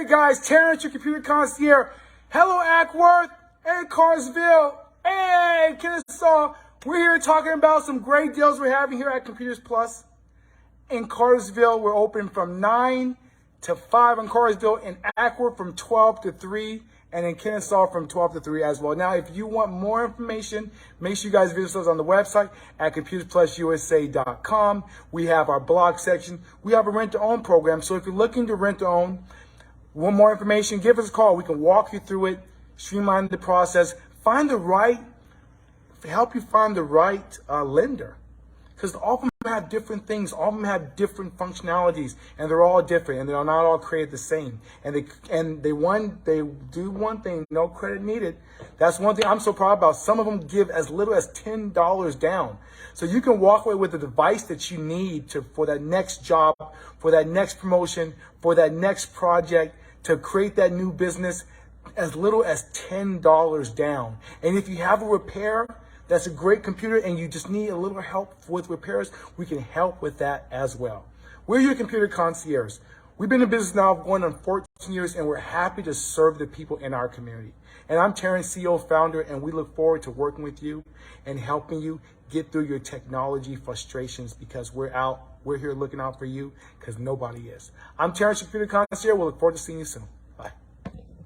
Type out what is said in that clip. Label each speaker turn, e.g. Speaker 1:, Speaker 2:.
Speaker 1: Hey guys, Terrence, your computer concierge. Hello, Acworth. Hey, Carsville. Hey, Kennesaw. We're here talking about some great deals we're having here at Computers Plus. In Carsville, we're open from 9 to 5 in Carsville, in Acworth from 12 to 3, and in Kennesaw from 12 to 3 as well. Now, if you want more information, make sure you guys visit us on the website at computersplususa.com. We have our blog section. We have a rent-to-own program, so if you're looking to rent-to-own, want more information, give us a call. We can walk you through it, streamline the process, help you find the right lender. Because all of them have different things, all of them have different functionalities, and they're all different, and they're not all created the same. And they do one thing, no credit needed. That's one thing I'm so proud about. Some of them give as little as $10 down. So you can walk away with the device that you need for that next job, for that next promotion, for that next project, to create that new business, as little as $10 down. And if you have a repair, that's a great computer and you just need a little help with repairs, we can help with that as well. We're your computer concierge. We've been in business now going on 14 years, and we're happy to serve the people in our community. And I'm Terrence, CEO, founder, and we look forward to working with you and helping you get through your technology frustrations, because we're here looking out for you, because nobody is. I'm Terrence, your computer concierge. We'll look forward to seeing you soon.